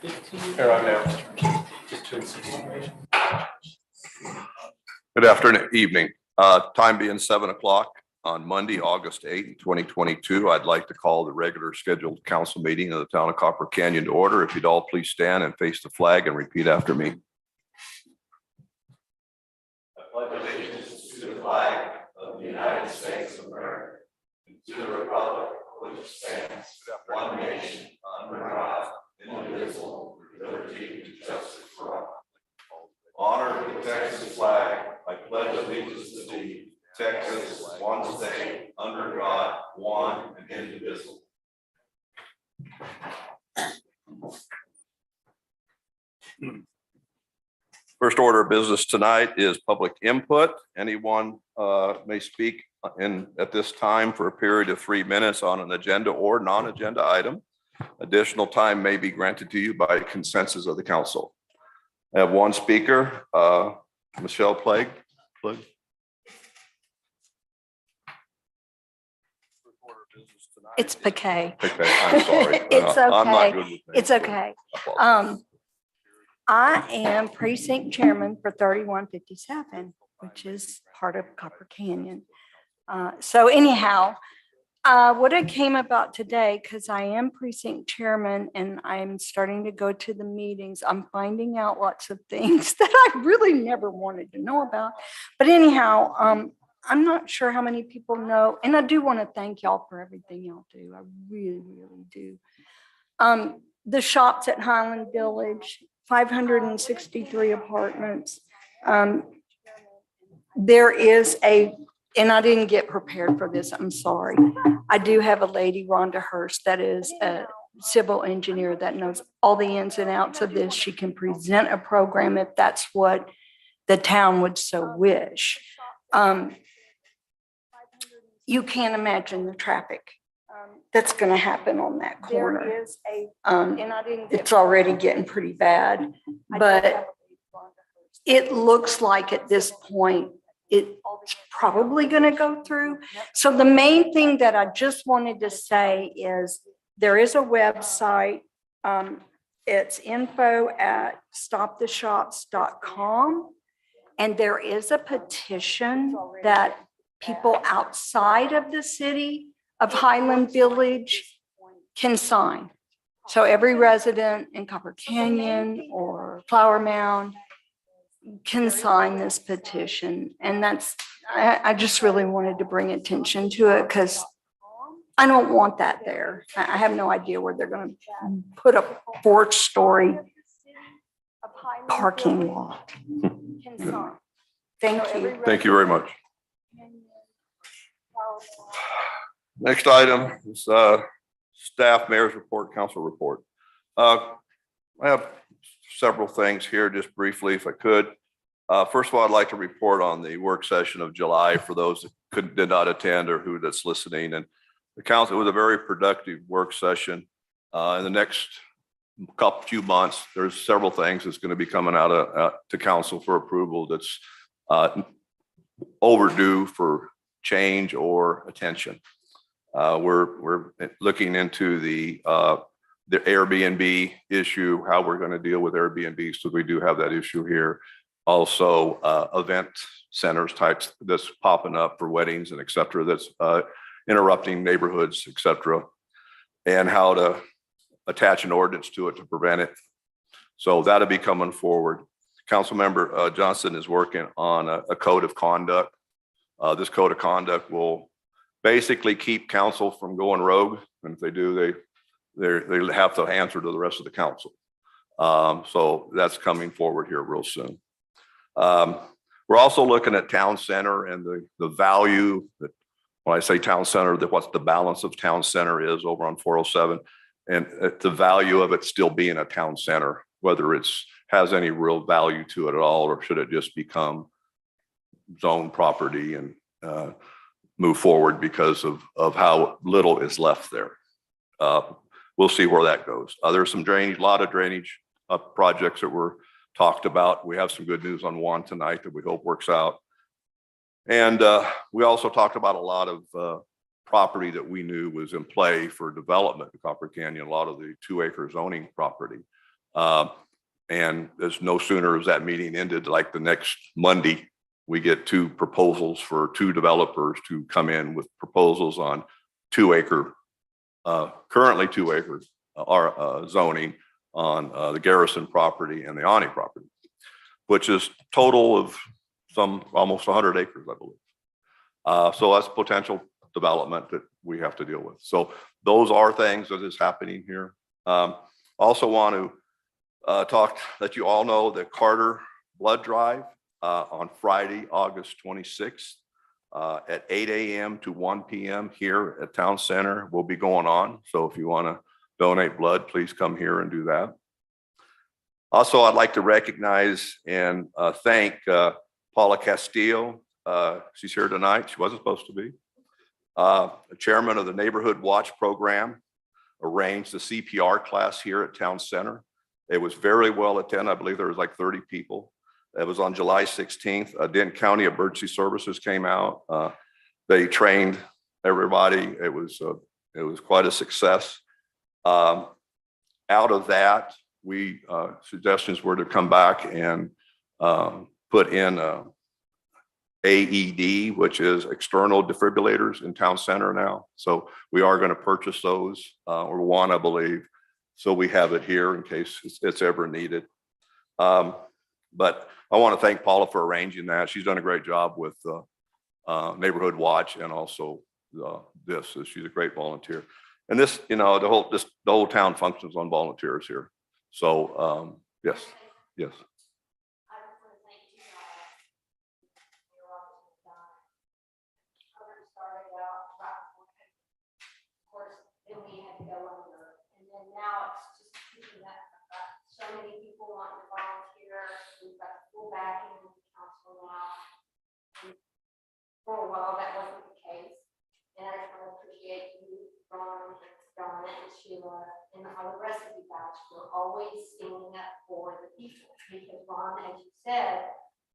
Here I am. Good afternoon, evening. Time being 7 o'clock on Monday, August 8th, 2022. I'd like to call the regular scheduled council meeting of the town of Copper Canyon to order. If you'd all please stand and face the flag and repeat after me. I pledge allegiance to the flag of the United States of America and to the republic which stands one nation under God, indivisible, with liberty and justice for all. Honor the Texas flag. I pledge allegiance to thee, Texas, one state, under God, one and indivisible. First order of business tonight is public input. Anyone may speak at this time for a period of 3 minutes on an agenda or non-agenda item. Additional time may be granted to you by consensus of the council. I have one speaker, Michelle Plague. It's Paquet. Okay, I'm sorry. It's I'm not okay. good with names. It's okay. I am precinct chairman for 3157, which is part of Copper Canyon. So anyhow, what it came about today, because I am precinct chairman and I'm starting to go to the meetings, I'm finding out lots of things that I really never wanted to know about. But anyhow, I'm not sure how many people know, and I do want to thank y'all for everything y'all do. I really, really do. The shops at Highland Village, 563 apartments. There is and I didn't get prepared for this, I'm sorry. I do have a lady, Rhonda Hurst, that is a civil engineer that knows all the ins and outs of this. She can present a program if that's what the town would so wish. You can't imagine the traffic that's going to happen on that corner. It's already getting pretty bad, but it looks like at this point, it's probably going to go through. So the main thing that I just wanted to say is there is a website. It's info@stoptheshops.com. And there is a petition that people outside of the city of Highland Village can sign. So every resident in Copper Canyon or Flower Mound can sign this petition. And I just really wanted to bring attention to it because I don't want that there. I have no idea where they're going to put a 4-story parking lot. Thank you. Thank you very much. Next item is staff mayor's report, council report. I have several things here, just briefly, if I could. First of all, I'd like to report on the work session of July for those that did not attend or who that's listening. And the council, it was a very productive work session. In the next few months, there's several things that's going to be coming out to council for approval that's overdue for change or attention. We're looking into the Airbnb issue, how we're going to deal with Airbnb. So we do have that issue here. Also, event centers types that's popping up for weddings and et cetera, that's interrupting neighborhoods, et cetera, and how to attach an ordinance to it to prevent it. So that'll be coming forward. Councilmember Johnson is working on a code of conduct. This code of conduct will basically keep council from going rogue. And if they do, they have to answer to the rest of the council. So that's coming forward here real soon. We're also looking at town center and the value that, when I say town center, that what the balance of town center is over on 407, and the value of it still being a town center, whether it's has any real value to it at all, or should it just become zone property and move forward because of how little is left there. We'll see where that goes. There's some drainage, a lot of drainage projects that were talked about. We have some good news on one tonight that we hope works out. And we also talked about a lot of property that we knew was in play for development in Copper Canyon, a lot of the 2-acre zoning property. And as no sooner as that meeting ended, like the next Monday, we get 2 proposals for 2 developers to come in with proposals on 2-acre, currently 2 acres, zoning on the Garrison property and the Ani property, which is total of almost 100 acres, I believe. So that's potential development that we have to deal with. So those are things that is happening here. Also want to let you all know that Carter Blood Drive on Friday, August 26th at 8 a.m. to 1 p.m. here at Town Center will be going on. So if you want to donate blood, please come here and do that. Also, I'd like to recognize and thank Paula Castillo. She's here tonight. She wasn't supposed to be. Chairman of the Neighborhood Watch Program arranged the CPR class here at Town Center. It was very well attended. I believe there was like 30 people. It was on July 16th. Denton County Emergency Services came out. They trained everybody. It was quite a success. Out of that, suggestions were to come back and put in AED, which is external defibrillators in Town Center now. So we are going to purchase those, or one, I believe. So we have it here in case it's ever needed. But I want to thank Paula for arranging that. She's done a great job with Neighborhood Watch and also this. She's a great volunteer. And this, the whole town functions on volunteers here. So yes. Then we had to go under, and then now it's just keeping that. So many people want to volunteer. We've got full backing in the council now. And for a while, that wasn't the case, and I just want to appreciate you, Ron, Donna, and Sheila, and all the rest of you guys for always standing up for the people. Because Ron, as you said,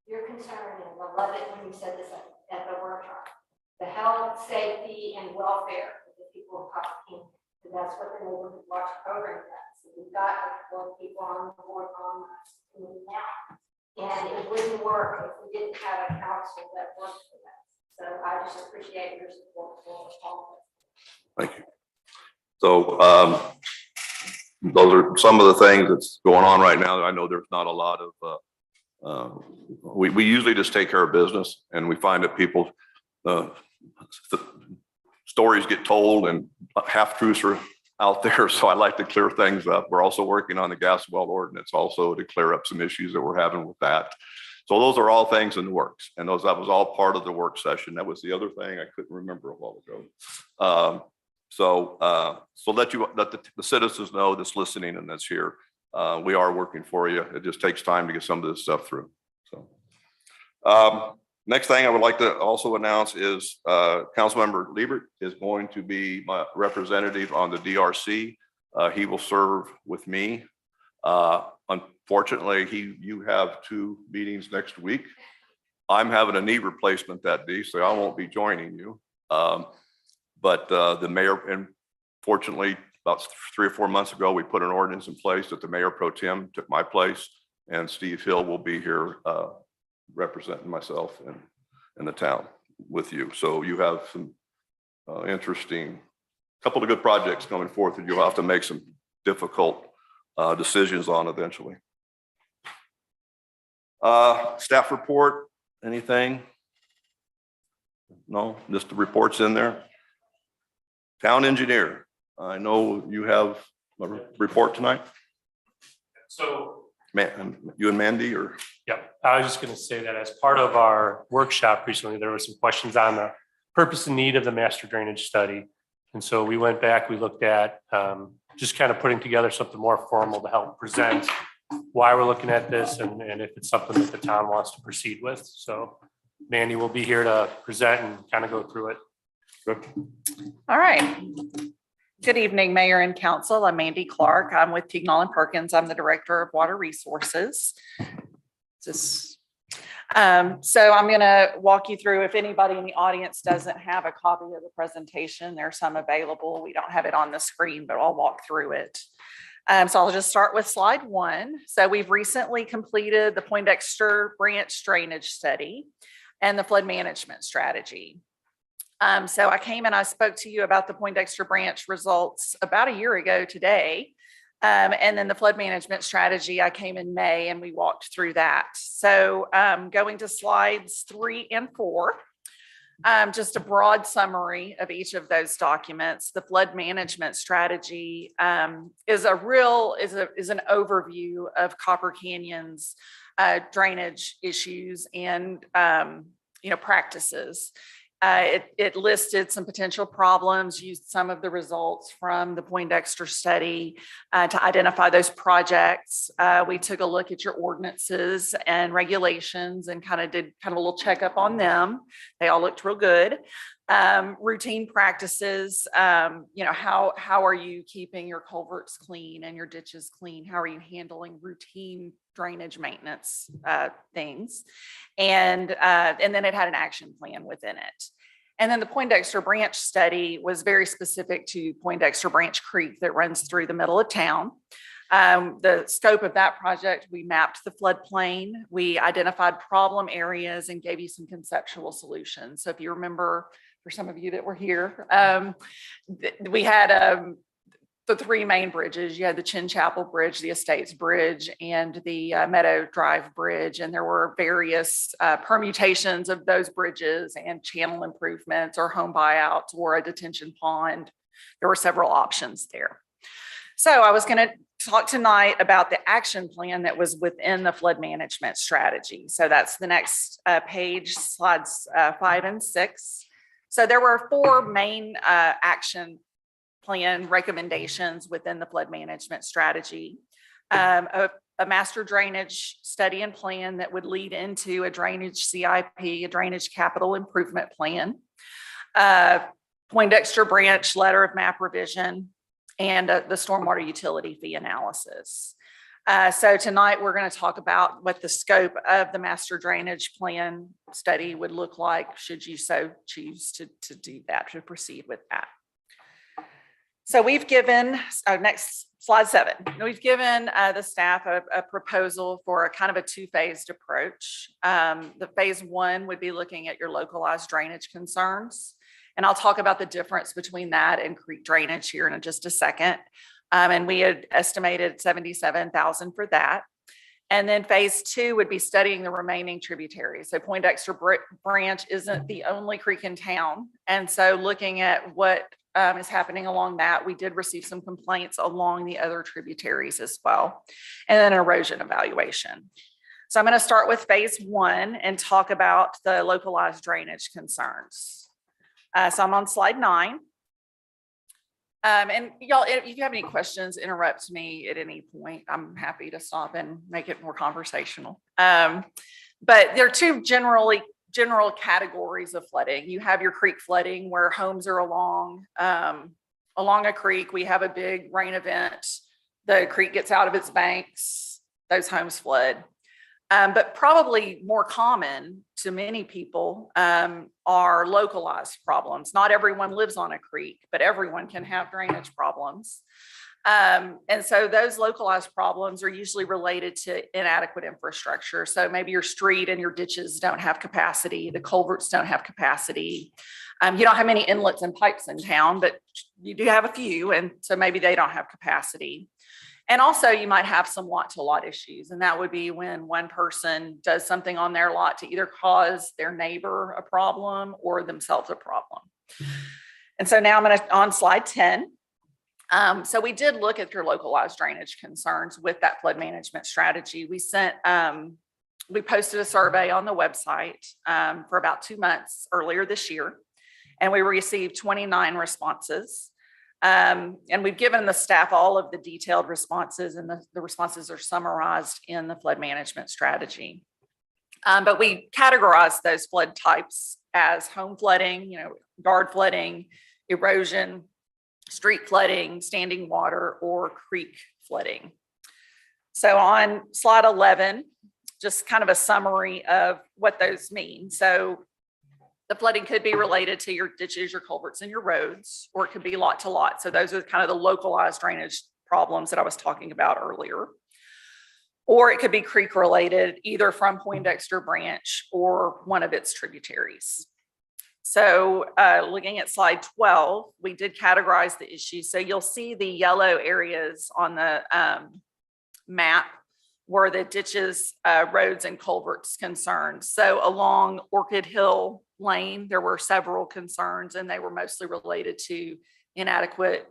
you're concerned, and I love it when you said this at the workshop, the health, safety, and welfare people of Copper Canyon. So that's what the Neighborhood Watch program does. So we've got more people on the board on us now. And it wouldn't work if we didn't have a council that works for that. So I just appreciate your support for all of us. Thank you. So those are some of the things that's going on right now. I know there's not a lot of, we usually just take care of business, and we find that people, stories get told and half-truths are out there. So I like to clear things up. We're also working on the gas well ordinance also to clear up some issues that we're having with that. So those are all things in the works. And that was all part of the work session. That was the other thing I couldn't remember a while ago. So let the citizens know that's listening and that's here. We are working for you. It just takes time to get some of this stuff through. So next thing I would like to also announce is Councilmember Liebert is going to be my representative on the DRC. He will serve with me. Unfortunately, you have 2 meetings next week. I'm having a knee replacement that day, so I won't be joining you. But the mayor, and fortunately, about 3 or 4 months ago, we put an ordinance in place that the mayor pro tem took my place, and Steve Hill will be here representing myself and the town with you. So you have some interesting, couple of good projects coming forth that you'll have to make some difficult decisions on eventually. Staff report, anything? No, just the reports in there. Town engineer, I know you have a report tonight. So, You and Mandy, or? yeah, I was just going to say that as part of our workshop recently, there were some questions on the purpose and need of the master drainage study. And so we went back, we looked at just kind of putting together something more formal to help present why we're looking at this and if it's something that the town wants to proceed with. So Mandy will be here to present and kind of go through it. Good. All right. Good evening, Mayor and Council. I'm Mandy Clark. I'm with Tignall and Perkins. I'm the Director of Water Resources. So I'm going to walk you through, if anybody in the audience doesn't have a copy of the presentation, there's some available. We don't have it on the screen, but I'll walk through it. So I'll just start with slide 1. So we've recently completed the Poindexter Branch Drainage Study and the flood management strategy. So I came and I spoke to you about the Poindexter Branch results about a year ago today. And then the flood management strategy, I came in May and we walked through that. So going to slides 3 and 4. Just a broad summary of each of those documents. The flood management strategy is an overview of Copper Canyon's drainage issues and practices. It listed some potential problems, used some of the results from the Poindexter study to identify those projects. We took a look at your ordinances and regulations and did a little checkup on them. They all looked real good. Routine practices, how are you keeping your culverts clean and your ditches clean? How are you handling routine drainage maintenance things? And then it had an action plan within it. And then the Poindexter Branch study was very specific to Poindexter Branch Creek that runs through the middle of town. The scope of that project, we mapped the floodplain, we identified problem areas and gave you some conceptual solutions. So if you remember, for some of you that were here, we had the 3 main bridges. You had the Chin Chapel Bridge, the Estates Bridge, and the Meadow Drive Bridge. And there were various permutations of those bridges and channel improvements or home buyouts or a detention pond. There were several options there. So I was going to talk tonight about the action plan that was within the flood management strategy. So that's the next page, slides 5 and 6. So there were 4 main action plan recommendations within the flood management strategy. A master drainage study and plan that would lead into a drainage CIP, a drainage capital improvement plan, Poindexter Branch letter of map revision, and the stormwater utility fee analysis. So tonight we're going to talk about what the scope of the master drainage plan study would look like should you so choose to do that, to proceed with that. So we've given, next slide 7, we've given the staff a proposal for a kind of a 2-phased approach. The phase 1 would be looking at your localized drainage concerns. And I'll talk about the difference between that and creek drainage here in just a second. And we had estimated $77,000 for that. And then phase 2 would be studying the remaining tributaries. So Poindexter Branch isn't the only creek in town. And so looking at what is happening along that, we did receive some complaints along the other tributaries as well. And then erosion evaluation. So I'm going to start with phase 1 and talk about the localized drainage concerns. So I'm on slide 9. And y'all, if you have any questions, interrupt me at any point. I'm happy to stop and make it more conversational. But there are 2 general categories of flooding. You have your creek flooding where homes are along a creek. We have a big rain event. The creek gets out of its banks. Those homes flood. But probably more common to many people are localized problems. Not everyone lives on a creek, but everyone can have drainage problems. And so those localized problems are usually related to inadequate infrastructure. So maybe your street and your ditches don't have capacity. The culverts don't have capacity. You don't have many inlets and pipes in town, but you do have a few. And so maybe they don't have capacity. And also you might have some lot to lot issues. And that would be when one person does something on their lot to either cause their neighbor a problem or themselves a problem. And so now I'm on slide 10. So we did look at your localized drainage concerns with that flood management strategy. We posted a survey on the website for about 2 months earlier this year, and we received 29 responses. And we've given the staff all of the detailed responses, and the responses are summarized in the flood management strategy. But we categorized those flood types as home flooding, yard flooding, erosion, street flooding, standing water, or creek flooding. So on slide 11, just kind of a summary of what those mean. So the flooding could be related to your ditches, your culverts, and your roads, or it could be lot to lot. So those are kind of the localized drainage problems that I was talking about earlier. Or it could be creek related, either from Poindexter Branch or one of its tributaries. So looking at slide 12, we did categorize the issues. So you'll see the yellow areas on the map were the ditches, roads, and culverts concerns. So along Orchid Hill Lane, there were several concerns, and they were mostly related to inadequate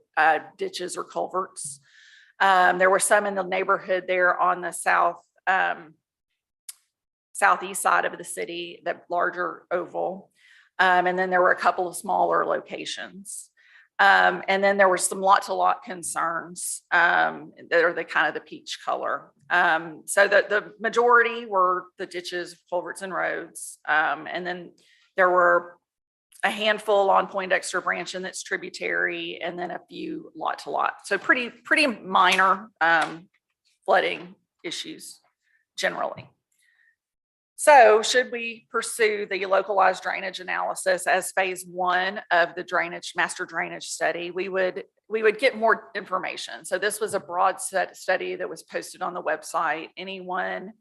ditches or culverts. There were some in the neighborhood there on the southeast side of the city, that larger oval. And then there were a couple of smaller locations. And then there were some lot-to-lot concerns that are the kind of the peach color. So the majority were the ditches, culverts, and roads. And then there were a handful on Poindexter Branch and its tributary, and then a few lot-to-lot. So pretty minor flooding issues generally. So should we pursue the localized drainage analysis as phase one of the master drainage study, we would get more information. So this was a broad study that was posted on the website. Anyone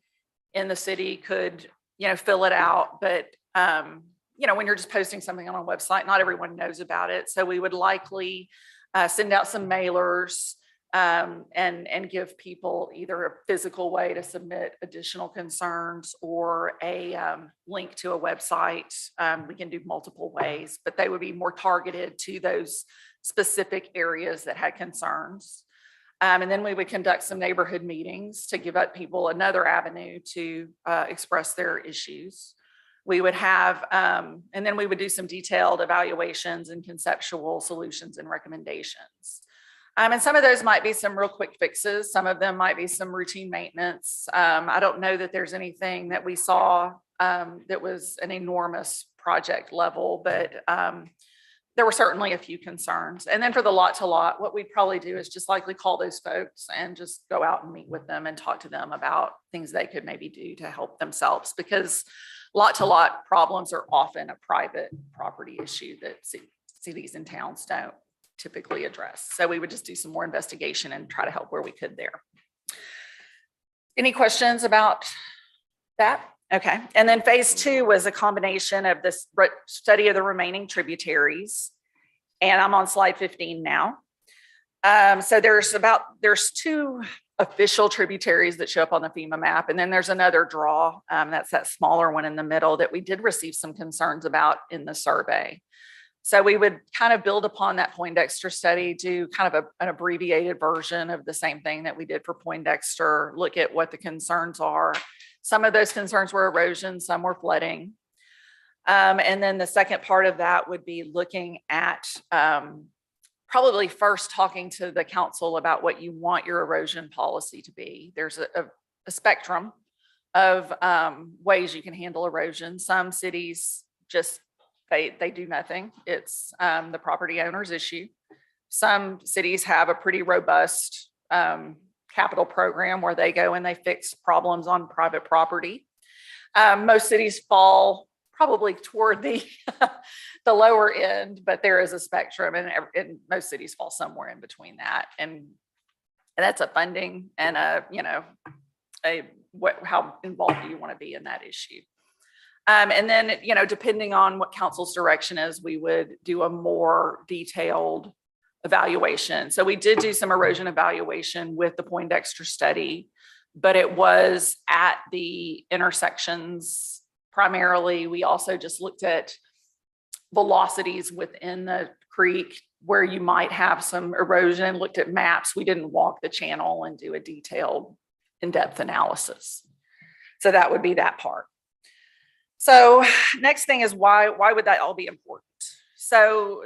in the city could, fill it out, but when you're just posting something on a website, not everyone knows about it. So we would likely send out some mailers and give people either a physical way to submit additional concerns or a link to a website. We can do multiple ways, but they would be more targeted to those specific areas that had concerns. And then we would conduct some neighborhood meetings to give people another avenue to express their issues. We would have, and then we would do some detailed evaluations and conceptual solutions and recommendations. And some of those might be some real quick fixes. Some of them might be some routine maintenance. I don't know that there's anything that we saw that was an enormous project level, but there were certainly a few concerns. And then for the lot-to-lot, what we'd probably do is just likely call those folks and just go out and meet with them and talk to them about things they could maybe do to help themselves, because lot-to-lot problems are often a private property issue that cities and towns don't typically address. So we would just do some more investigation and try to help where we could there. Any questions about that? Okay. And then phase two was a combination of this study of the remaining tributaries. And I'm on slide 15 now. So there's two official tributaries that show up on the FEMA map. And then there's another draw, that's that smaller one in the middle that we did receive some concerns about in the survey. So we would kind of build upon that Poindexter study, do kind of an abbreviated version of the same thing that we did for Poindexter, look at what the concerns are. Some of those concerns were erosion, some were flooding. And then the second part of that would be looking at probably first talking to the council about what you want your erosion policy to be. There's a spectrum of ways you can handle erosion. Some cities just they do nothing. It's the property owner's issue. Some cities have a pretty robust capital program where they go and they fix problems on private property. Most cities fall probably toward the lower end, but there is a spectrum, and most cities fall somewhere in between that. And that's a funding and how involved do you want to be in that issue. And then, depending on what council's direction is, we would do a more detailed evaluation. So we did do some erosion evaluation with the Poindexter study, but it was at the intersections primarily. We also just looked at velocities within the creek where you might have some erosion, looked at maps. We didn't walk the channel and do a detailed in-depth analysis. So that would be that part. So next thing is why would that all be important? So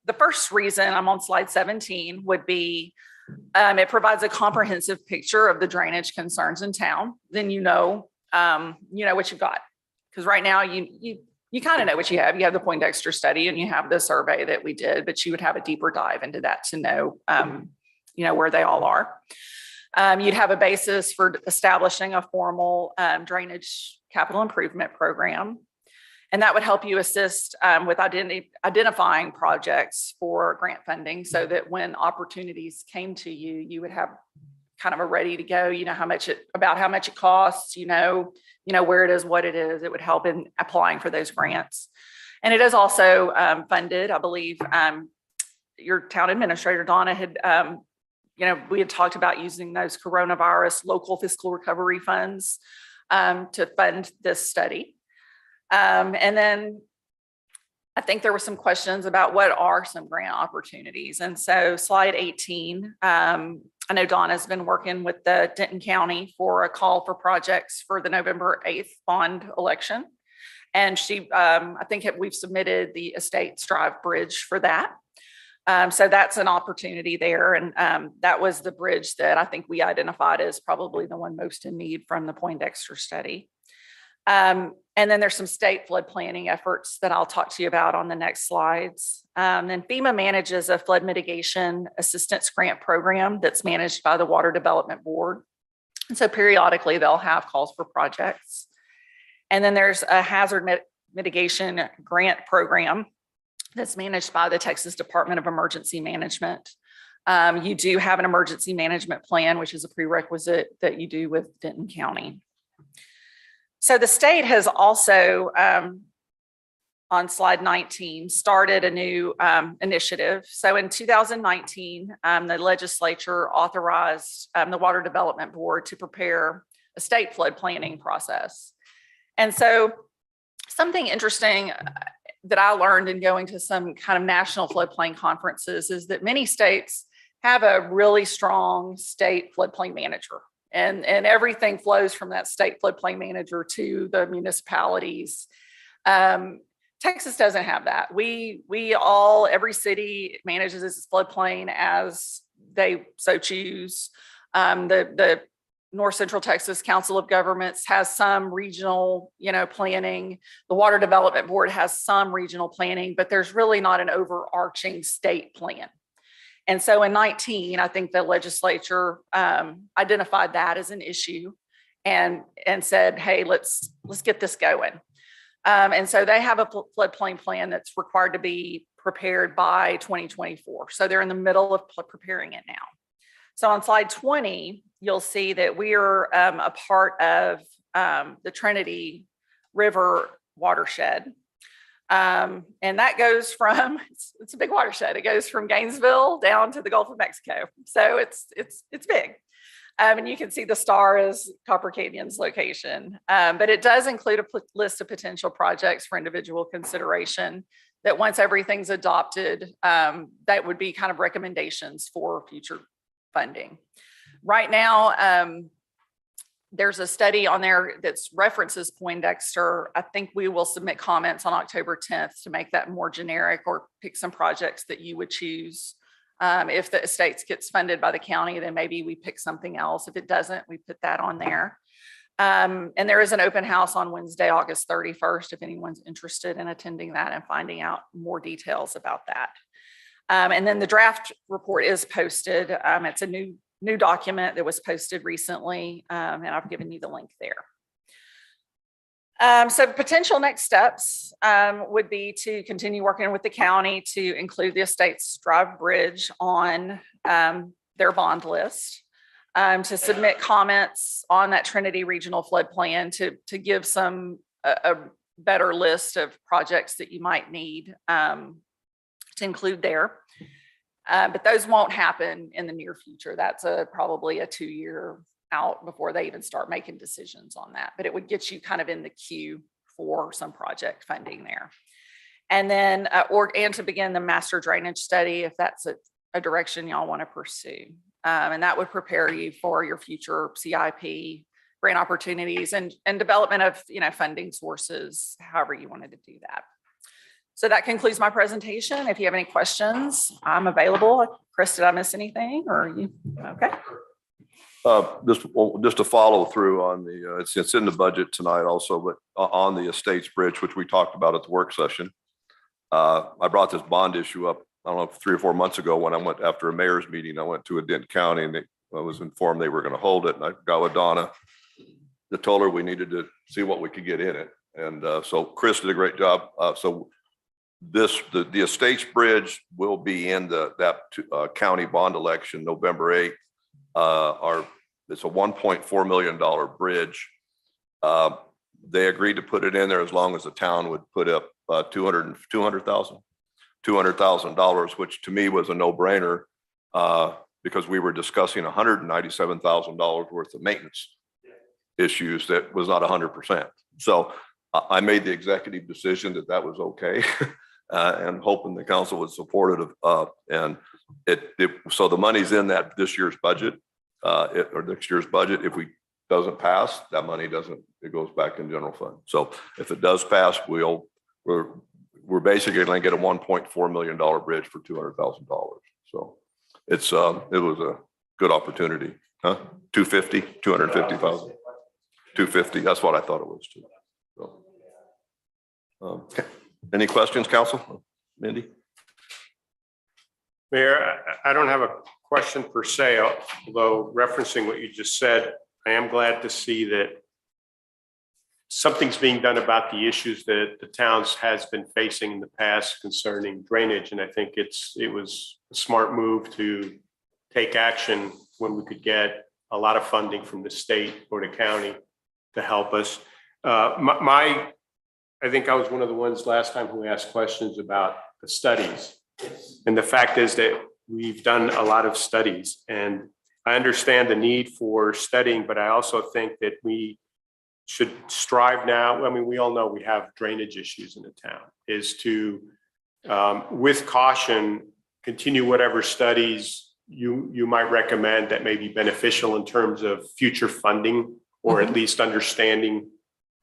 the first reason, I'm on slide 17, would be it provides a comprehensive picture of the drainage concerns in town. Then you know what you've got. Because right now you kind of know what you have. You have the Poindexter study and you have the survey that we did, but you would have a deeper dive into that to know where they all are. You'd have a basis for establishing a formal drainage capital improvement program. And that would help you assist with identifying projects for grant funding so that when opportunities came to you, you would have kind of a ready to go, you know, how much it costs, you know, where it is, what it is. It would help in applying for those grants. And it is also funded, I believe, your town administrator, Donna, had, we had talked about using those coronavirus local fiscal recovery funds to fund this study. And then I think there were some questions about what are some grant opportunities. And so slide 18, I know Donna's been working with the Denton County for a call for projects for the November 8th bond election. And she, I think we've submitted the Estates Drive Bridge for that. So that's an opportunity there. And that was the bridge that I think we identified as probably the one most in need from the Poindexter study. And then there's some state flood planning efforts that I'll talk to you about on the next slides. And FEMA manages a flood mitigation assistance grant program that's managed by the Water Development Board. And so periodically they'll have calls for projects. And then there's a hazard mitigation grant program that's managed by the Texas Department of Emergency Management. You do have an emergency management plan, which is a prerequisite that you do with Denton County. So the state has also, on slide 19, started a new initiative. So in 2019, the legislature authorized the Water Development Board to prepare a state flood planning process. And so something interesting that I learned in going to some kind of national floodplain conferences is that many states have a really strong state floodplain manager. And everything flows from that state floodplain manager to the municipalities. Texas doesn't have that. Every city manages its floodplain as they so choose. The North Central Texas Council of Governments has some regional, planning. The Water Development Board has some regional planning, but there's really not an overarching state plan. And so in 19, I think the legislature identified that as an issue and said, hey, let's get this going. And so they have a floodplain plan that's required to be prepared by 2024. So they're in the middle of preparing it now. So on slide 20, you'll see that we are a part of the Trinity River watershed. And that goes from, it's a big watershed. It goes from Gainesville down to the Gulf of Mexico. So it's big. And you can see the star is Copper Canyon's location. But it does include a list of potential projects for individual consideration that once everything's adopted, that would be kind of recommendations for future funding. Right now, there's a study on there that's references Poindexter. I think we will submit comments on October 10th to make that more generic or pick some projects that you would choose. If the Estates gets funded by the county, then maybe we pick something else. If it doesn't, we put that on there. And there is an open house on Wednesday, August 31st, if anyone's interested in attending that and finding out more details about that. And then the draft report is posted. It's a new document that was posted recently, and I've given you the link there. So potential next steps would be to continue working with the county to include the Estates Drive Bridge on their bond list, to submit comments on that Trinity Regional Flood Plan to give a better list of projects that you might need to include there. But those won't happen in the near future. That's probably a 2-year out before they even start making decisions on that. But it would get you kind of in the queue for some project funding there. And then, and to begin the master drainage study, if that's a direction y'all want to pursue. And that would prepare you for your future CIP grant opportunities and development of, funding sources, however you wanted to do that. So that concludes my presentation. If you have any questions, I'm available. Chris, did I miss anything or you? Okay. Just to follow through on the, it's in the budget tonight also, but on the Estates Bridge, which we talked about at the work session. I brought this bond issue up, I don't know, 3 or 4 months ago when I went after a mayor's meeting. I went to a Denton County and I was informed they were going to hold it. And I got with Donna. I told her we needed to see what we could get in it. And so Chris did a great job. So the Estates Bridge will be in that county bond election November 8th. It's a $1.4 million bridge. They agreed to put it in there as long as the town would put up $200,000, which to me was a no-brainer because we were discussing $197,000 worth of maintenance issues that was not 100%. So I made the executive decision that was okay. And hoping the council would support it. And so the money's in this year's budget, or next year's budget. If we doesn't pass, that money it goes back in general fund. So if it does pass, we're basically going to get a $1.4 million bridge for $200,000. So it was a good opportunity. Huh? 250,000. 250. That's what I thought it was too. So, okay. Any questions, council? Mindy? Mayor, I don't have a question per se, although referencing what you just said, I am glad to see that something's being done about the issues that the towns has been facing in the past concerning drainage. And I think it was a smart move to take action when we could get a lot of funding from the state or the county to help us. I think I was one of the ones last time who asked questions about the studies. And the fact is that we've done a lot of studies, and I understand the need for studying, but I also think that we should strive now. I mean, we all know we have drainage issues in the town, is to, with caution, continue whatever studies you might recommend that may be beneficial in terms of future funding, or at least understanding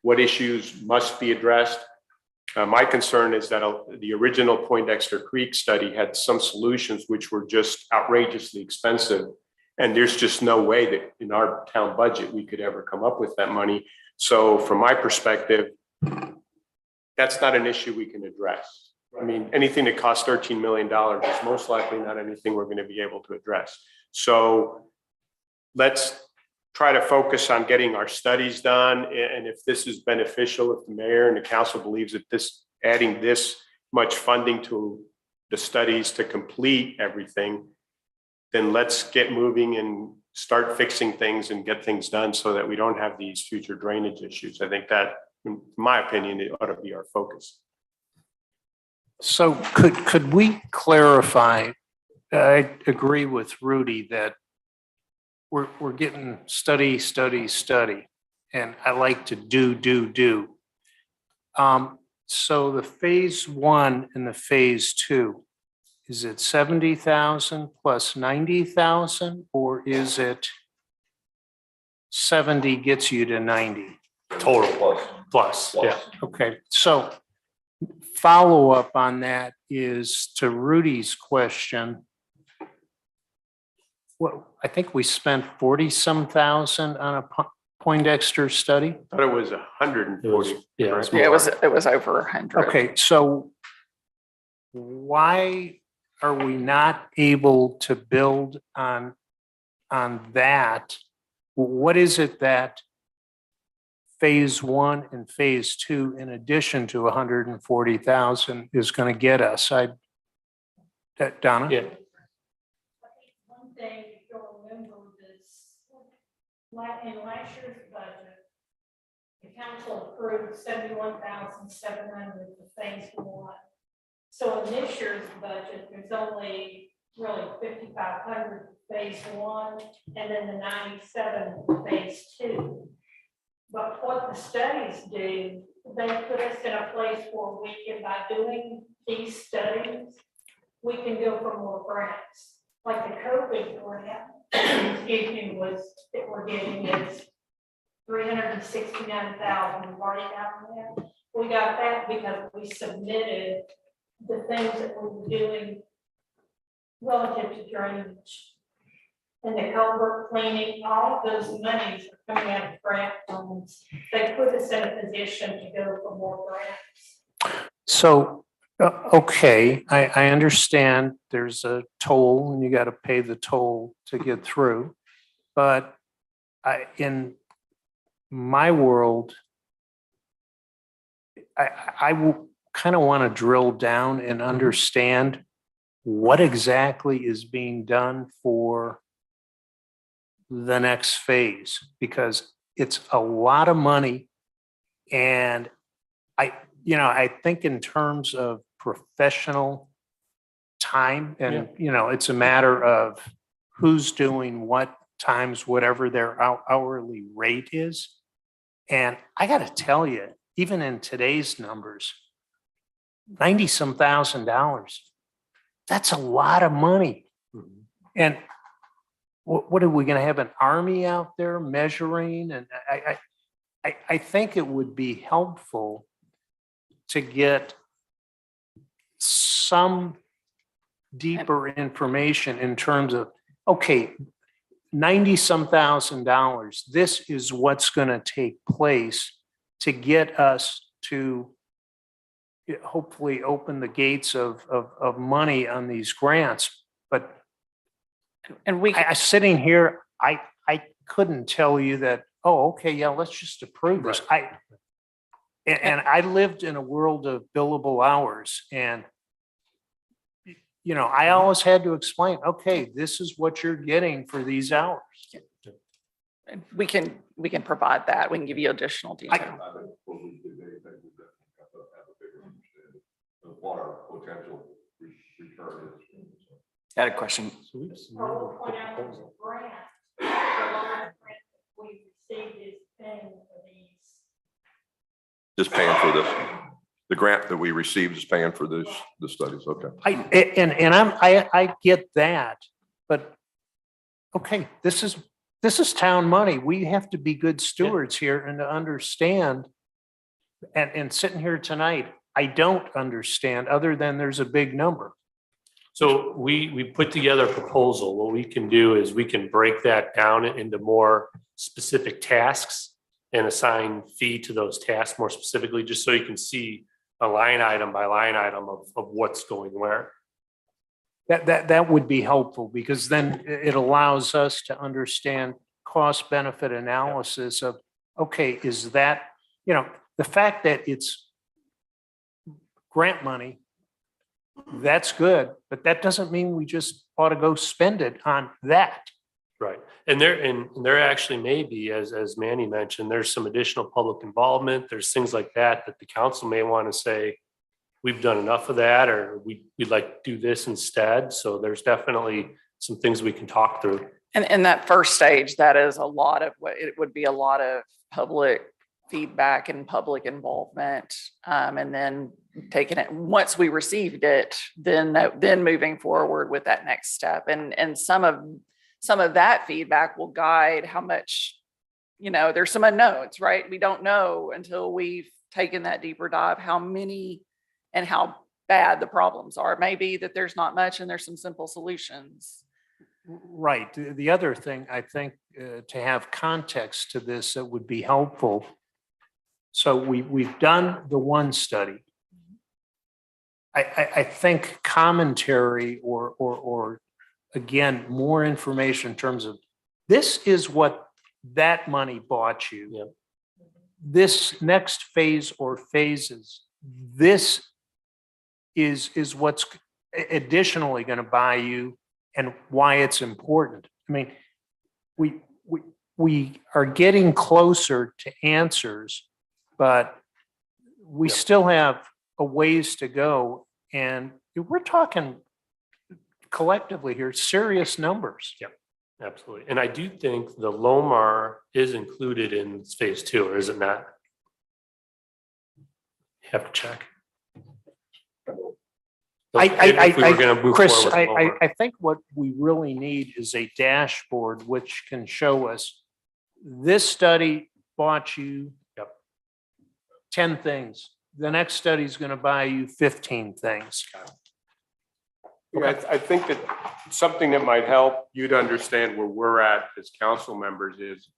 what issues must be addressed. My concern is that the original Poindexter Creek study had some solutions which were just outrageously expensive. And there's just no way that in our town budget, we could ever come up with that money. So from my perspective, that's not an issue we can address. I mean, anything that costs $13 million is most likely not anything we're going to be able to address. So let's try to focus on getting our studies done. And if this is beneficial, if the mayor and the council believes that adding this much funding to the studies to complete everything, then let's get moving and start fixing things and get things done so that we don't have these future drainage issues. I think that, in my opinion, it ought to be our focus. So could we clarify? I agree with Rudy that we're getting study, and I like to do. So the phase 1 and the phase 2, is it 70,000 plus 90,000, or is it 70 gets you to 90? Total plus, yeah. Okay, so follow up on that is to Rudy's question. Well, I think we spent 40-some thousand on a Poindexter study. I thought it was 140. Yeah, it was Yeah, it was over 100. Okay, so why are we not able to build on that? What is it that phase 1 and phase 2, in addition to 140,000, is going to get us? Donna? Yeah. One thing, if you'll remember this, like in last year's budget, the council approved 71,700 for phase 1. So in this year's budget, there's only really 5,500 for phase 1, and then the 97 for phase 2. But what the studies do, they put us in a place where we can, by doing these studies, we can go for more grants. Like the COVID grant, excuse me, that we're getting is 369,000. We've already gotten that. We got that because we submitted the things that we were doing relative to drainage. And the culvert cleaning, all of those monies are coming out of grant funds. They put us in a position to go for more grants. So, okay, I understand there's a toll and you got to pay the toll to get through. But in my world, I will kind of want to drill down and understand what exactly is being done for the next phase, because it's a lot of money. And I think in terms of professional time and, it's a matter of who's doing what times whatever their hourly rate is. And I got to tell you, even in today's numbers, 90 some $1,000, that's a lot of money. And what are we going to have an army out there measuring? And I think it would be helpful to get some deeper information in terms of, okay, 90 some $1,000, this is what's going to take place to get us to hopefully open the gates of money on these grants. But And we, I sitting here, I couldn't tell you that, oh, okay, yeah, let's just approve this. And I lived in a world of billable hours, and I always had to explain, okay, this is what you're getting for these hours. we can provide that. We can give you additional detail. What our potential return is. I had a question. Or we'll point out there's a grant, the line grant that we received is paying for these. Just paying for this. The grant that we received is paying for this, the studies, okay. I get that, but okay, this is town money. We have to be good stewards here and to understand. And sitting here tonight, I don't understand, other than there's a big number. So we put together a proposal. What we can do is we can break that down into more specific tasks and assign fee to those tasks more specifically, just so you can see a line item by line item of what's going where. That would be helpful, because then it allows us to understand cost benefit analysis of, okay, is that, the fact that it's grant money, that's good, but that doesn't mean we just ought to go spend it on that. Right. And there actually may be, as Manny mentioned, there's some additional public involvement. There's things like that the council may want to say, we've done enough of that, or we'd like to do this instead. So there's definitely some things we can talk through. And in that first stage, that is a lot of what it would be, a lot of public feedback and public involvement. And then taking it, once we received it, then moving forward with that next step. And some of that feedback will guide how much, there's some unknowns, right? We don't know until we've taken that deeper dive, how many and how bad the problems are. It may be that there's not much and there's some simple solutions. Right. The other thing, I think, to have context to this that would be helpful. So we've done the one study. I think commentary or again, more information in terms of, this is what that money bought you. Yep. This next phase or phases, this is what's additionally going to buy you and why it's important. I mean, we are getting closer to answers, but we Yep. still have a ways to go. And we're talking collectively here, serious numbers. Absolutely. And I do think the Lomar is included in phase 2, or is it not? Have to check. If we were gonna move Chris, forward with Lomar. I think what we really need is a dashboard which can show us, this study bought you 10 things. The next study is going to buy you 15 things. Yeah, I think that something that might help you to understand where we're at as council members is,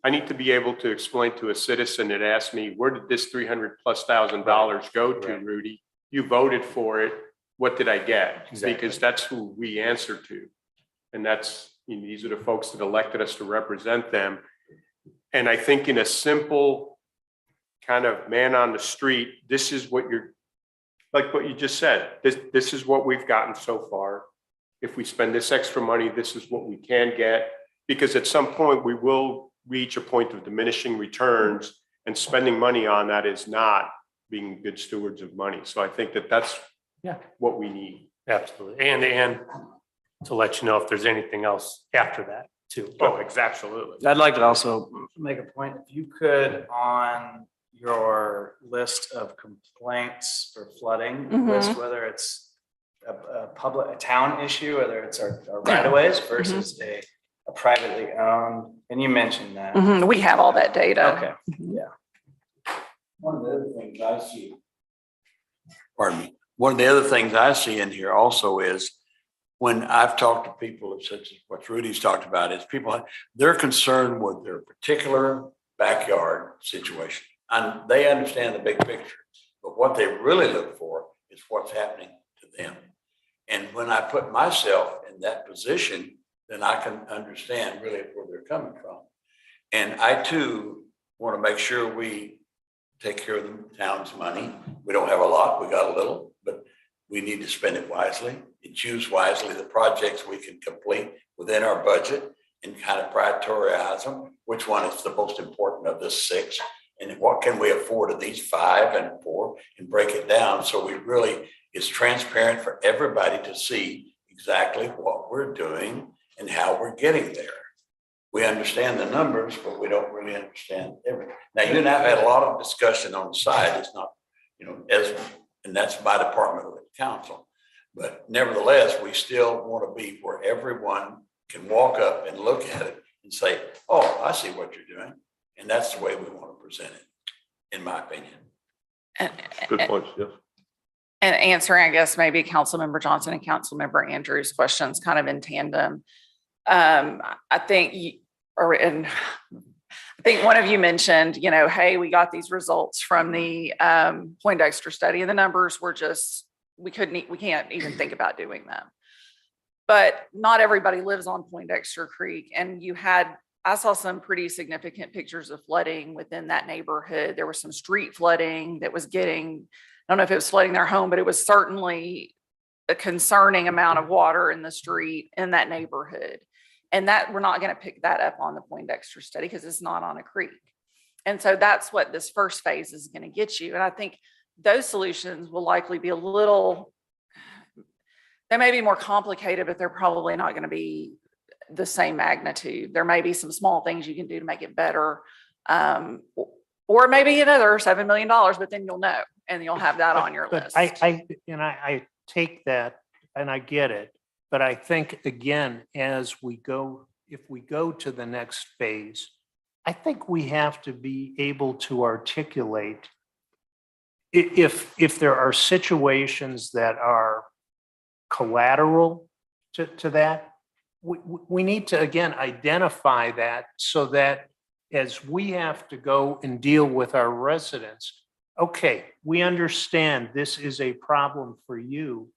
I need to be able to explain to a citizen that asks me, where did this $300,000+ go to, Right. Rudy? You voted for it. What did I get? Exactly. Because that's who we answer to. And these are the folks that elected us to represent them. And I think in a simple kind of man on the street, this is what you're, like what you just said, this is what we've gotten so far. If we spend this extra money, this is what we can get. Because at some point, we will reach a point of diminishing returns, and spending money on that is not being good stewards of money. So I think that that's what we need. Absolutely. And to let you know if there's anything else after that too. Oh, absolutely. I'd like to also make a point, if you could, on your list of complaints for flooding, Mhm. list whether it's a town issue, whether it's our right of ways versus a privately owned, and you mentioned that. Mhm, we have all that data. Okay, yeah. One of the other things I see, pardon me, one of the other things I see in here also is when I've talked to people such as what Rudy's talked about is people, they're concerned with their particular backyard situation. And they understand the big picture, but what they really look for is what's happening to them. And when I put myself in that position, then I can understand really where they're coming from. And I too want to make sure we take care of the town's money. We don't have a lot, we got a little, but we need to spend it wisely and choose wisely the projects we can complete within our budget and kind of prioritize them. Which one is the most important of the 6? And what can we afford of these 5 and 4 and break it down so we really, it's transparent for everybody to see exactly what we're doing and how we're getting there. We understand the numbers, but we don't really understand everything. Now, you and I have had a lot of discussion on the side. It's not, and that's my department of the council. But nevertheless, we still want to be where everyone can walk up and look at it and say, oh, I see what you're doing. And that's the way we want to present it, in my opinion. Good points, yes. And answering, I guess, maybe Councilmember Johnson and Councilmember Andrews' questions kind of in tandem. I think one of you mentioned, hey, we got these results from the Poindexter study, and the numbers were just, we can't even think about doing them. But not everybody lives on Poindexter Creek, and I saw some pretty significant pictures of flooding within that neighborhood. There was some street flooding that was I don't know if it was flooding their home, but it was certainly a concerning amount of water in the street in that neighborhood. And that we're not going to pick that up on the Poindexter study because it's not on a creek. And so that's what this first phase is going to get you. And I think those solutions will likely be they may be more complicated, but they're probably not going to be the same magnitude. There may be some small things you can do to make it better. Or maybe another $7 million, but then you'll know, and you'll have that on your But list. I take that and I get it. But I think, again, if we go to the next phase, I think we have to be able to articulate if there are situations that are collateral to that, we need to, again, identify that so that as we have to go and deal with our residents, okay, we understand this is a problem for you.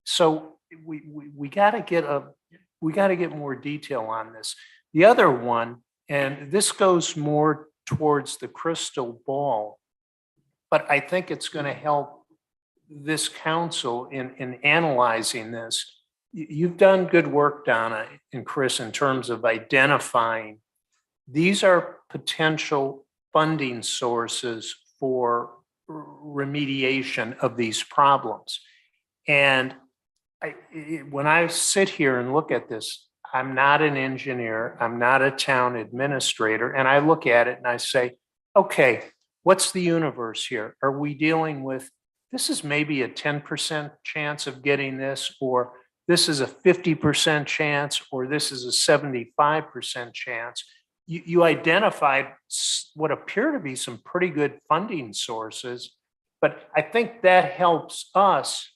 So we got to get more detail on this. The other one, and this goes more towards the crystal ball, but I think it's going to help this council in analyzing this. You've done good work, Donna and Chris, in terms of identifying these are potential funding sources for remediation of these problems. And when I sit here and look at this, I'm not an engineer, I'm not a town administrator, and I look at it and I say, okay, what's the universe here? Are we dealing with, this is maybe a 10% chance of getting this, or this is a 50% chance, or this is a 75% chance? You identified what appear to be some pretty good funding sources, but I think that helps us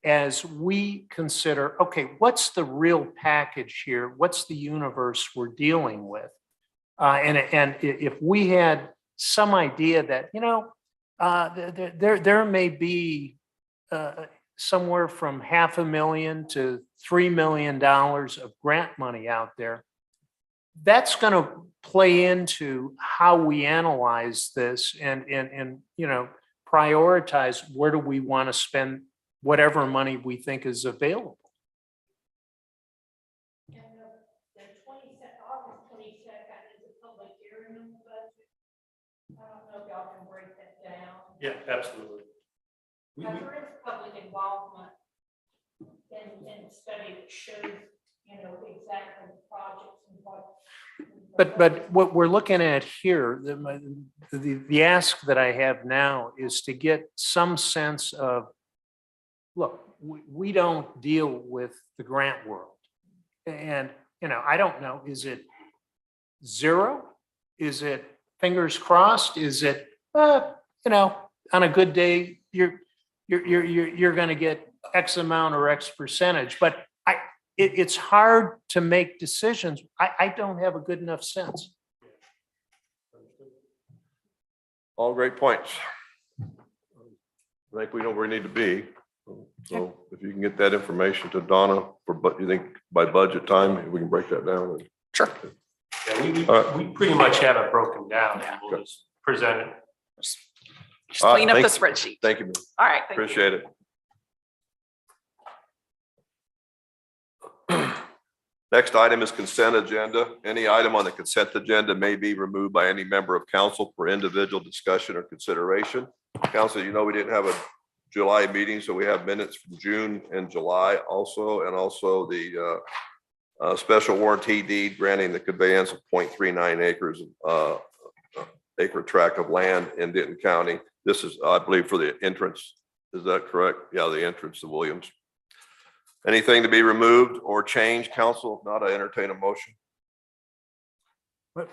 as we consider, okay, what's the real package here? What's the universe we're dealing with? And if we had some idea that, there may be somewhere from $500,000 to $3 million of grant money out there, that's going to play into how we analyze this and, you know, prioritize where do we want to spend whatever money we think is available. And the August 22nd is a public hearing on the budget. I don't know if y'all can break that down. Yeah, absolutely. But there is public involvement in the study that shows, you know, exactly the projects and what. But what we're looking at here, the ask that I have now is to get some sense of, look, we don't deal with the grant world. And, you know, I don't know, is it zero? Is it fingers crossed? Is it, you know, on a good day, you're going to get X amount or X percentage, but it's hard to make decisions. I don't have a good enough sense. All great points. I think we know where we need to be. So if you can get that information to Donna for, but you think by budget time, we can break that down. Sure. Yeah, All right. we pretty much have it broken down. Yeah. We'll just present it. Just All right, clean up the thank- spreadsheet. Thank you. All right. thank you. Appreciate it. Next item is consent agenda. Any item on the consent agenda may be removed by any member of council for individual discussion or consideration. Council, you know, we didn't have a July meeting, so we have minutes from June and July also, and also the special warranty deed granting the conveyance of 0.39 acres acre tract of land in Denton County. This is, I believe, for the entrance. Is that correct? Yeah, the entrance to Williams. Anything to be removed or changed, council? If not, I entertain a motion.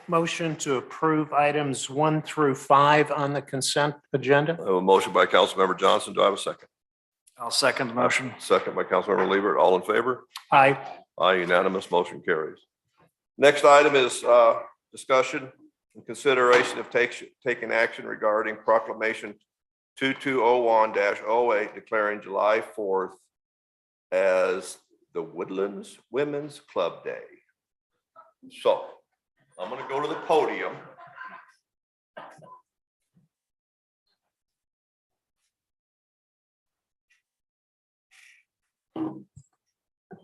Motion to approve items 1 through 5 on the consent agenda. I have a motion by Councilmember Johnson. Do I have a second? I'll second the motion. Second by Councilmember Liebert. All in favor? Aye. Aye, unanimous, motion carries. Next item is discussion and consideration of taking action regarding proclamation 2201-08 declaring July 4th as the Woodlands Women's Club Day. So I'm going to go to the podium.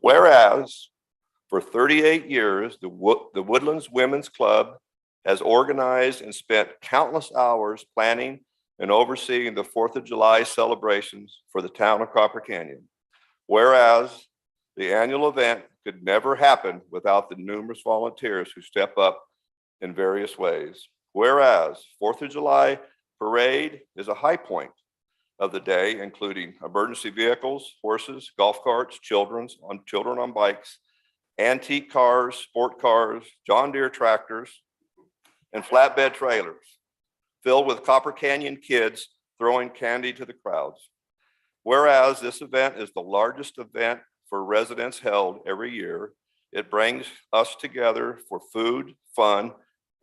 Whereas for 38 years, the Woodlands Women's Club has organized and spent countless hours planning and overseeing the 4th of July celebrations for the town of Copper Canyon. Whereas the annual event could never happen without the numerous volunteers who step up in various ways. Whereas 4th of July parade is a high point of the day, including emergency vehicles, horses, golf carts, children on bikes, antique cars, sport cars, John Deere tractors, and flatbed trailers filled with Copper Canyon kids throwing candy to the crowds. Whereas this event is the largest event for residents held every year, it brings us together for food, fun,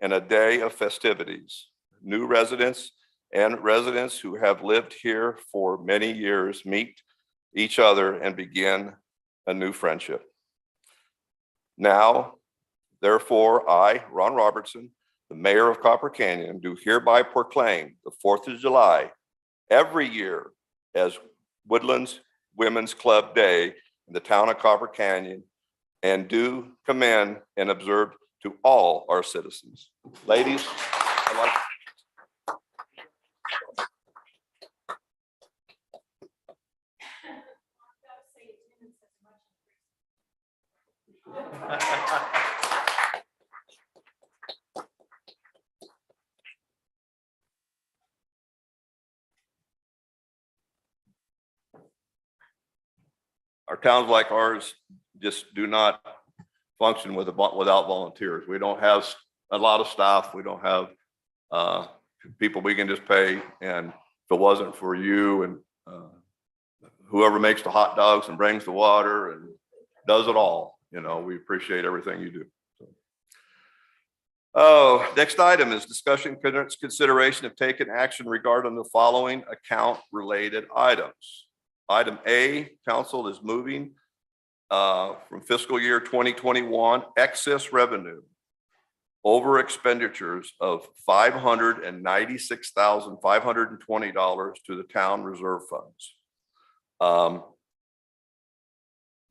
and a day of festivities. New residents and residents who have lived here for many years meet each other and begin a new friendship. Now, therefore, I, Ron Robertson, the mayor of Copper Canyon, do hereby proclaim the 4th of July every year as Woodlands Women's Club Day in the town of Copper Canyon, and do commend and observe to all our citizens. Ladies, I'd like our towns like ours just do not function without volunteers. We don't have a lot of staff. We don't have people we can just pay. And if it wasn't for you and whoever makes the hot dogs and brings the water and does it all, you know, we appreciate everything you do. Oh, next item is discussion, consideration of taking action regarding the following account related items. Item A, council is moving from fiscal year 2021 excess revenue over expenditures of $596,520 to the town reserve funds.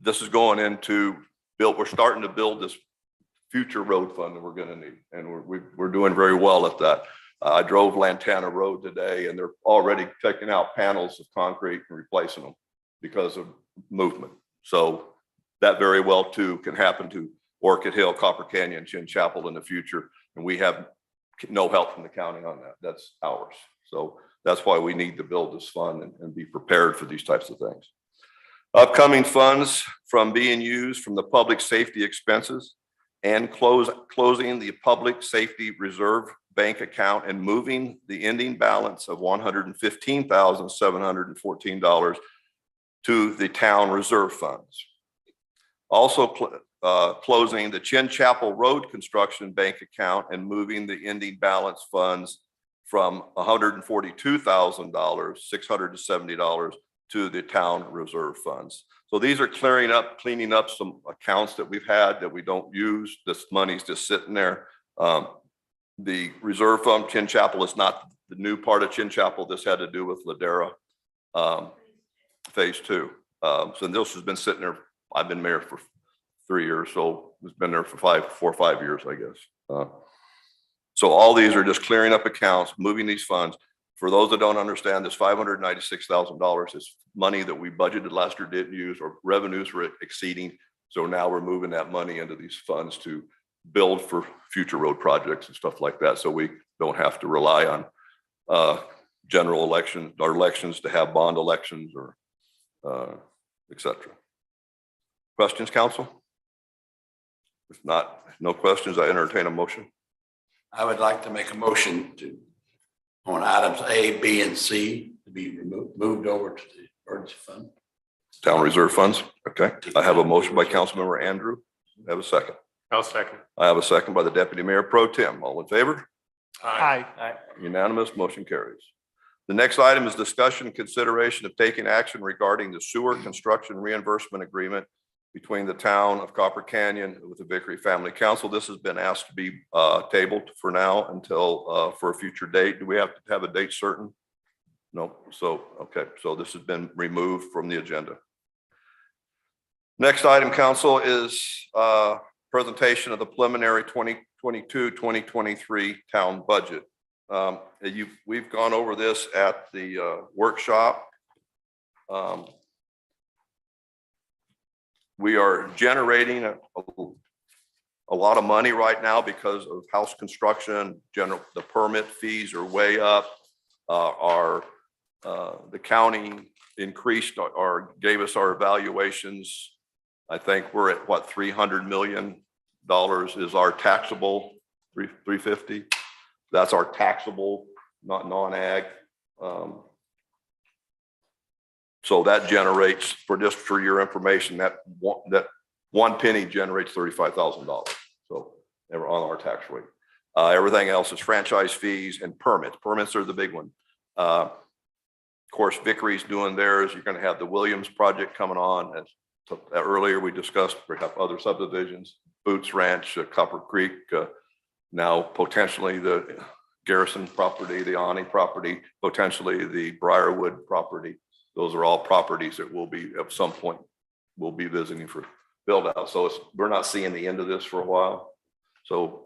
This is going into we're starting to build this future road fund that we're going to need, and we're doing very well at that. I drove Lantana Road today, and they're already taking out panels of concrete and replacing them because of movement. So that very well too can happen to Orchid Hill, Copper Canyon, Chin Chapel in the future, and we have no help from the county on that. That's ours. So that's why we need to build this fund and be prepared for these types of things. Upcoming funds from being used from the public safety expenses and closing the public safety reserve bank account and moving the ending balance of $115,714 to the town reserve funds. Also closing the Chin Chapel Road construction bank account and moving the ending balance funds from $142,670 to the town reserve funds. So these are cleaning up some accounts that we've had that we don't use. This money's just sitting there. The reserve fund, Chin Chapel, is not the new part of Chin Chapel. This had to do with Ladera phase 2. So this has been sitting there. I've been mayor for 3 years, so it's been there for 4 or 5 years, I guess. So all these are just clearing up accounts, moving these funds. For those that don't understand, this $596,000 is money that we budgeted last year, didn't use, or revenues were exceeding. So now we're moving that money into these funds to build for future road projects and stuff like that. So we don't have to rely on general elections or elections to have bond elections or et cetera. Questions, council? If not, no questions, I entertain a motion. I would like to make a motion on items A, B, and C to be moved over to the emergency fund. Town reserve funds. Okay. I have a motion by Councilmember Andrew. I have a second. I'll second. I have a second by the Deputy Mayor Pro Tem. All in favor? Aye. Unanimous, motion carries. The next item is discussion and consideration of taking action regarding the sewer construction reimbursement agreement between the town of Copper Canyon with the Vickery Family Council. This has been asked to be tabled for now until for a future date. Do we have to have a date certain? No. So, okay. So this has been removed from the agenda. Next item, council, is presentation of the preliminary 2022-2023 town budget. We've gone over this at the workshop. We are generating a lot of money right now because of house construction. The permit fees are way up. The county increased or gave us our evaluations. I think we're at what, $300 million is our taxable, 350. That's our taxable, not non-ag. So that generates, for your information, that one penny generates $35,000. So on our tax rate. Everything else is franchise fees and permits. Permits are the big one. Of course, Vickery's doing theirs. You're going to have the Williams project coming on. As earlier we discussed, we have other subdivisions, Boots Ranch, Copper Creek, now potentially the Garrison property, the Ani property, potentially the Briarwood property. Those are all properties that will be at some point we'll be visiting for build out. So we're not seeing the end of this for a while. So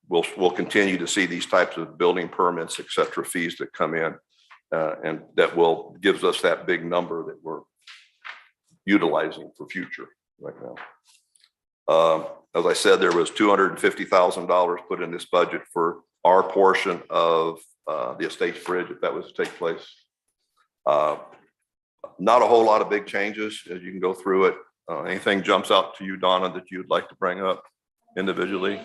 we'll continue to see these types of building permits, et cetera, fees that come in, and that gives us that big number that we're utilizing for future right now. As I said, there was $250,000 put in this budget for our portion of the Estates Bridge, if that was to take place. Not a whole lot of big changes as you can go through it. Anything jumps out to you, Donna, that you'd like to bring up individually?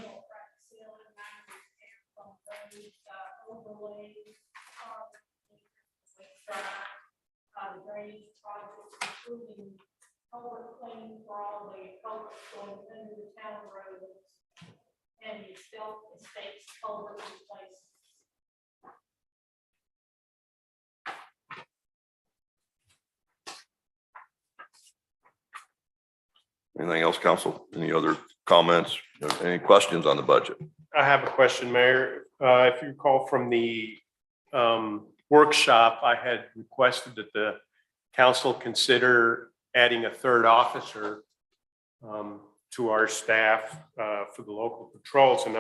Culvert cleaning for all the culverts going into the town roads and the estates culvert replacements. Anything else, council? Any other comments? Any questions on the budget? I have a question, Mayor. If you recall from the workshop, I had requested that the council consider adding a third officer to our staff for the local patrols. And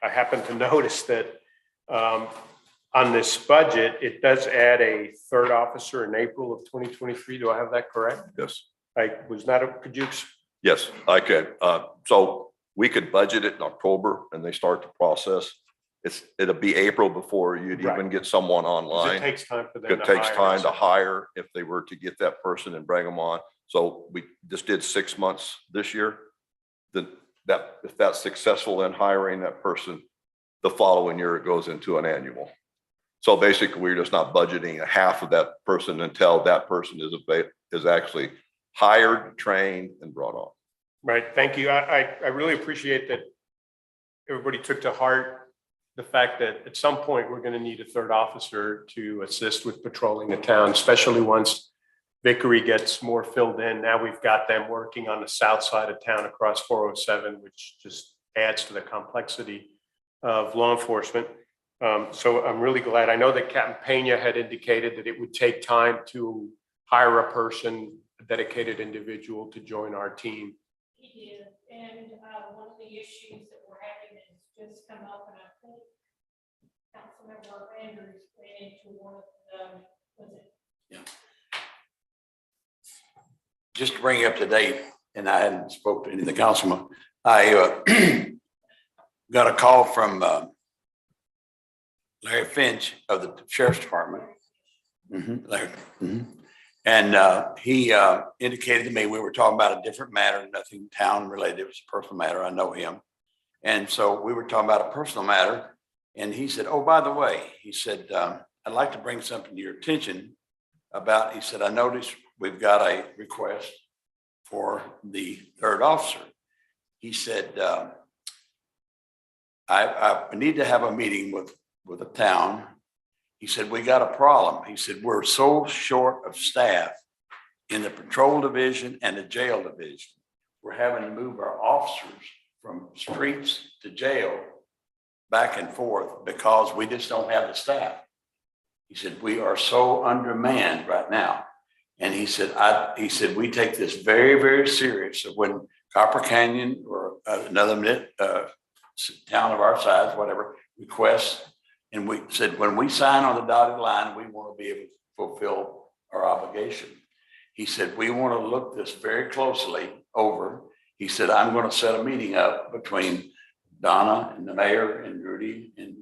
I happen to notice that on this budget, it does add a third officer in April of 2023. Do I have that correct? Yes, Could you, yes, I could. So we could budget it in October and they start the process. It'll be April before you'd even Right. get someone 'cause online. it takes time for them to It takes hire. time to hire if they were to get that person and bring them on. So we just did 6 months this year. If that's successful in hiring that person, the following year it goes into an annual. So basically, we're just not budgeting half of that person until that person is actually hired, trained, and brought on. Right, thank you. I really appreciate that everybody took to heart the fact that at some point, we're going to need a third officer to assist with patrolling the town, especially once Vickery gets more filled in. Now we've got them working on the south side of town across 407, which just adds to the complexity of law enforcement. So I'm really glad. I know that Captain Pena had indicated that it would take time to hire a person, a dedicated individual to join our team. He did, and one of the issues that we're having has just come up, and I think Councilmember Andrews ran into one of the, was it? Just to bring you up to date, and I hadn't spoke to any of the councilmen, I got a call from Larry Finch of the Sheriff's Department. Larry. And he indicated to me, we were talking about a different matter, nothing town related, it was a personal matter, I know him. And so we were talking about a personal matter, and he said, oh, by the way, he said, I'd like to bring something to your attention about, he said, I noticed we've got a request for the third officer. He said, I need to have a meeting with the town. He said, we got a problem. He said, we're so short of staff in the patrol division and the jail division. We're having to move our officers from streets to jail back and forth because we just don't have the staff. He said, we are so undermanned right now. And he said, we take this very, very serious. So when Copper Canyon or another town of our size, whatever, requests, and we said, when we sign on the dotted line, we want to be able to fulfill our obligation. He said, we want to look this very closely over. He said, I'm going to set a meeting up between Donna and the mayor and Rudy and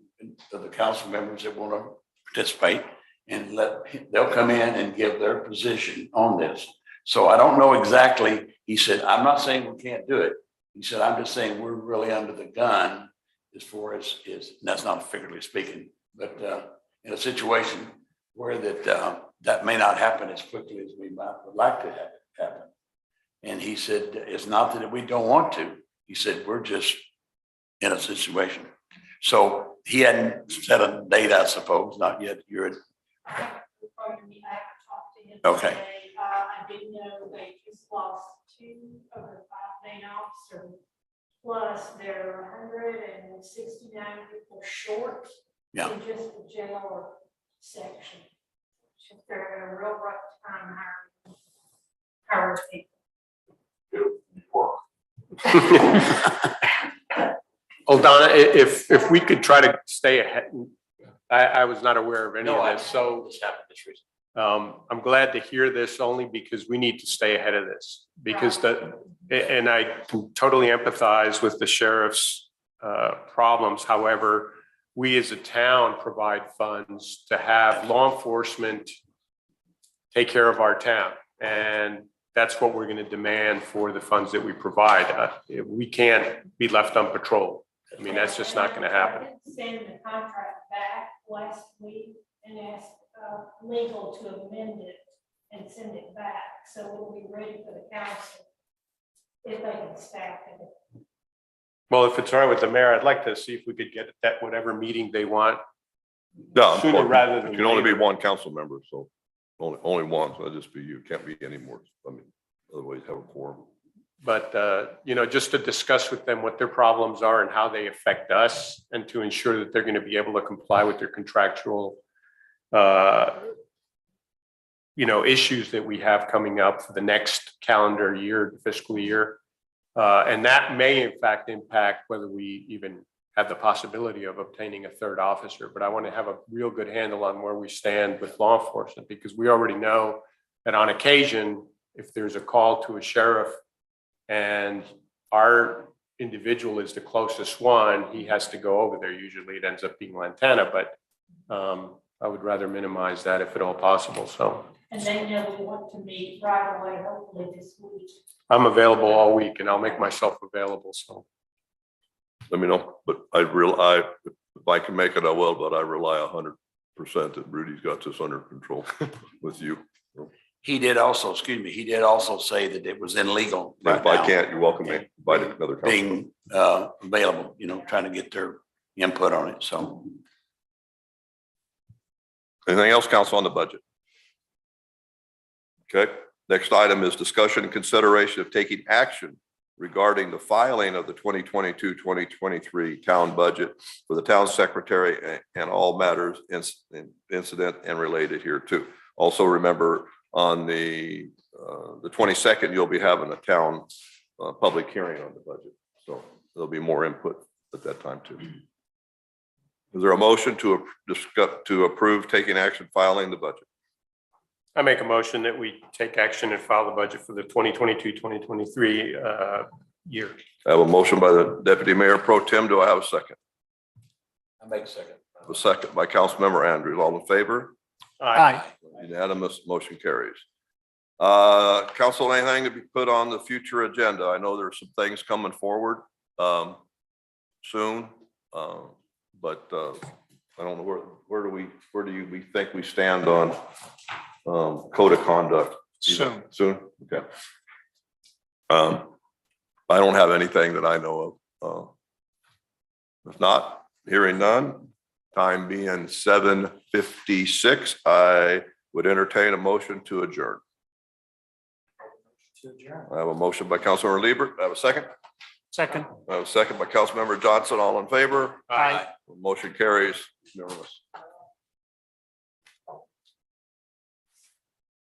the council members that want to participate, and they'll come in and give their position on this. So I don't know exactly. He said, I'm not saying we can't do it. He said, I'm just saying we're really under the gun as far as is, that's not figuratively speaking, but in a situation where that may not happen as quickly as we would like to have it happen. And he said, it's not that we don't want to. He said, we're just in a situation. So he hadn't set a date, I suppose, not yet. I haven't talked to him Okay. today. I did know they just lost 2 of the 5 main officers. Plus there are 169 people short Yeah. in just the jail section. Just they're in a real rough time hiring people. Oh, Donna, if we could try to stay ahead, I was not aware of any of this, so this happened this recently. I'm glad to hear this only because we need to stay ahead of this. Because and I can totally empathize with the sheriff's problems. However, we as a town provide funds to have law enforcement take care of our town. And that's what we're going to demand for the funds that we provide. We can't be left on patrol. I mean, that's just not going to happen. I did send the contract back last week and asked legal to amend it and send it back, so we'll be ready for the council if they can staff it. Well, if it's all right with the mayor, I'd like to see if we could get that whatever meeting they want. No, Sooner rather than it can only be later. one council member, so only one, so it'll just be you, can't be any more. I mean, otherwise have a quorum. just to discuss with them what their problems are and how they affect us, and to ensure that they're going to be able to comply with their contractual issues that we have coming up for the next calendar year, fiscal year. And that may in fact impact whether we even have the possibility of obtaining a third officer. But I want to have a real good handle on where we stand with law enforcement, because we already know that on occasion, if there's a call to a sheriff and our individual is the closest one, he has to go over there. Usually it ends up being Lantana, but I would rather minimize that if at all possible. So And they know we want to meet right away, hopefully this week. I'm available all week and I'll make myself available. So Let me know, but if I can make it, I will, but I rely 100% that Rudy's got this under control with you. He did also, excuse me, he did also say that it was illegal. And right if I now, can't, you're welcome to invite another council. being available, trying to get their input on it. So Anything else, council, on the budget? Okay, next item is discussion and consideration of taking action regarding the filing of the 2022-2023 town budget for the town secretary and all matters incident and related here too. Also remember, on the 22nd, you'll be having a town public hearing on the budget. So there'll be more input at that time too. Is there a motion to approve taking action, filing the budget? I make a motion that we take action and file the budget for the 2022-2023 year. I have a motion by the Deputy Mayor Pro Tem. Do I have a second? I make a second. A second by Councilmember Andrews. All in favor? Aye. Unanimous, motion carries. Council, anything to be put on the future agenda? I know there's some things coming forward soon, but I don't know where do we think we stand on code of conduct? Soon. Soon, okay. I don't have anything that I know of. If not, hearing none, time being 7:56, I would entertain a motion to adjourn. I have a motion by Councilmember Liebert. I have a second. Second. I have a second by Councilmember Johnson. All in favor? Aye. Motion carries. Unanimous.